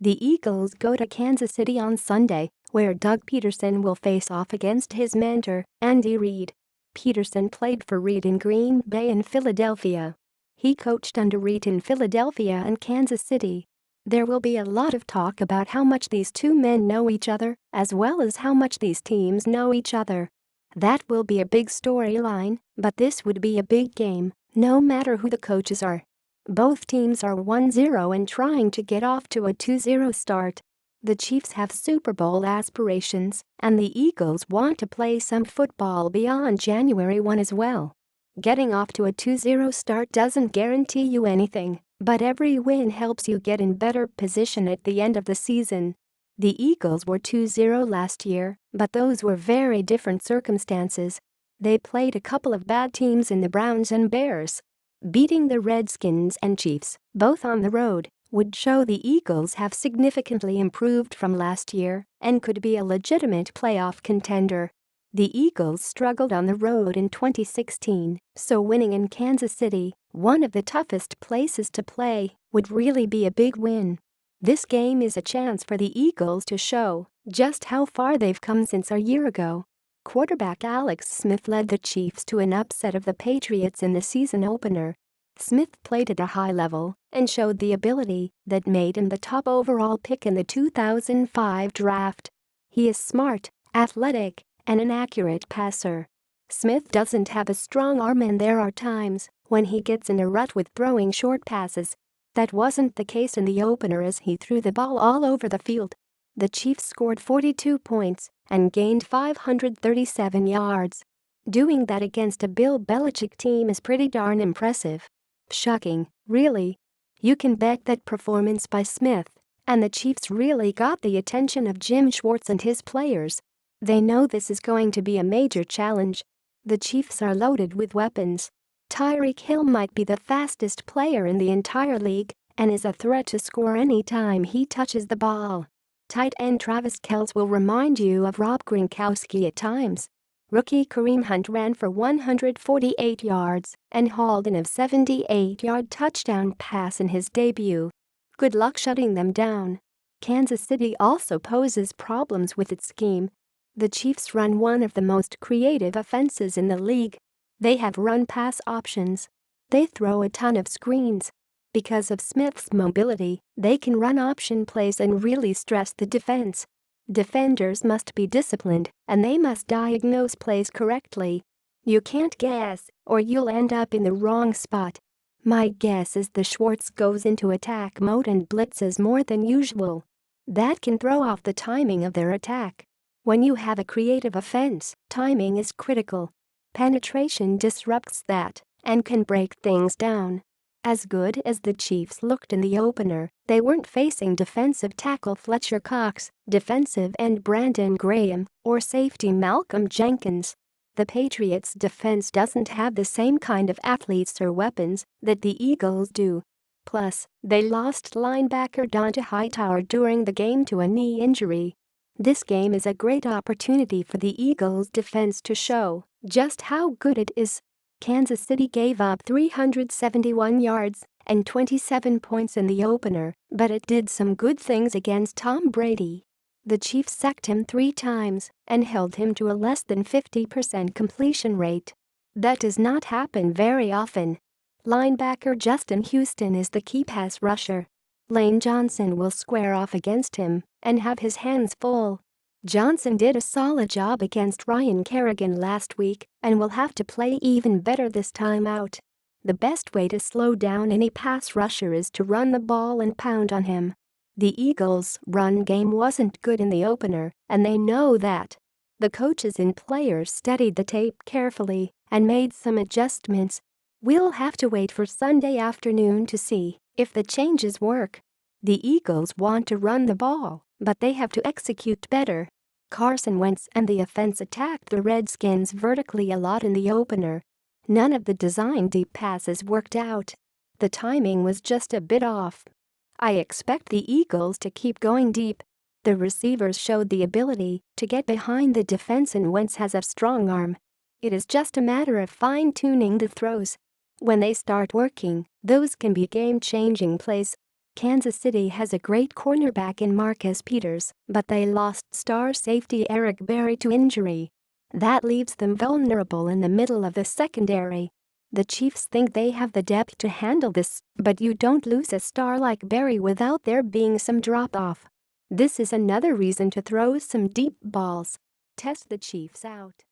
The Eagles go to Kansas City on Sunday, where Doug Pederson will face off against his mentor, Andy Reid. Pederson played for Reid in Green Bay and Philadelphia. He coached under Reid in Philadelphia and Kansas City. There will be a lot of talk about how much these two men know each other, as well as how much these teams know each other. That will be a big storyline, but this would be a big game, no matter who the coaches are. Both teams are 1-0 and trying to get off to a 2-0 start. The Chiefs have Super Bowl aspirations, and the Eagles want to play some football beyond January 1 as well. Getting off to a 2-0 start doesn't guarantee you anything, but every win helps you get in better position at the end of the season. The Eagles were 2-0 last year, but those were very different circumstances. They played a couple of bad teams in the Browns and Bears. Beating the Redskins and Chiefs, both on the road, would show the Eagles have significantly improved from last year and could be a legitimate playoff contender. The Eagles struggled on the road in 2016, so winning in Kansas City, one of the toughest places to play, would really be a big win. This game is a chance for the Eagles to show just how far they've come since a year ago. Quarterback Alex Smith led the Chiefs to an upset of the Patriots in the season opener. Smith played at a high level and showed the ability that made him the top overall pick in the 2005 draft. He is smart, athletic, and an accurate passer. Smith doesn't have a strong arm, and there are times when he gets in a rut with throwing short passes. That wasn't the case in the opener as he threw the ball all over the field. The Chiefs scored 42 points and gained 537 yards. Doing that against a Bill Belichick team is pretty darn impressive. Shocking, really. You can bet that performance by Smith and the Chiefs really got the attention of Jim Schwartz and his players. They know this is going to be a major challenge. The Chiefs are loaded with weapons. Tyreek Hill might be the fastest player in the entire league and is a threat to score any time he touches the ball. Tight end Travis Kelce will remind you of Rob Gronkowski at times. Rookie Kareem Hunt ran for 148 yards and hauled in a 78-yard touchdown pass in his debut. Good luck shutting them down. Kansas City also poses problems with its scheme. The Chiefs run one of the most creative offenses in the league. They have run-pass options. They throw a ton of screens. Because of Smith's mobility, they can run option plays and really stress the defense. Defenders must be disciplined, and they must diagnose plays correctly. You can't guess, or you'll end up in the wrong spot. My guess is the Schwartz goes into attack mode and blitzes more than usual. That can throw off the timing of their attack. When you have a creative offense, timing is critical. Penetration disrupts that and can break things down. As good as the Chiefs looked in the opener, they weren't facing defensive tackle Fletcher Cox, defensive end Brandon Graham, or safety Malcolm Jenkins. The Patriots' defense doesn't have the same kind of athletes or weapons that the Eagles do. Plus, they lost linebacker Donta Hightower during the game to a knee injury. This game is a great opportunity for the Eagles' defense to show just how good it is. Kansas City gave up 371 yards and 27 points in the opener, but it did some good things against Tom Brady. The Chiefs sacked him 3 times and held him to a less than 50% completion rate. That does not happen very often. Linebacker Justin Houston is the key pass rusher. Lane Johnson will square off against him and have his hands full. Johnson did a solid job against Ryan Kerrigan last week and will have to play even better this time out. The best way to slow down any pass rusher is to run the ball and pound on him. The Eagles' run game wasn't good in the opener, and they know that. The coaches and players studied the tape carefully and made some adjustments. We'll have to wait for Sunday afternoon to see if the changes work. The Eagles want to run the ball, but they have to execute better. Carson Wentz and the offense attacked the Redskins vertically a lot in the opener. None of the designed deep passes worked out. The timing was just a bit off. I expect the Eagles to keep going deep. The receivers showed the ability to get behind the defense, and Wentz has a strong arm. It is just a matter of fine-tuning the throws. When they start working, those can be game-changing plays. Kansas City has a great cornerback in Marcus Peters, but they lost star safety Eric Berry to injury. That leaves them vulnerable in the middle of the secondary. The Chiefs think they have the depth to handle this, but you don't lose a star like Berry without there being some drop-off. This is another reason to throw some deep balls. Test the Chiefs out.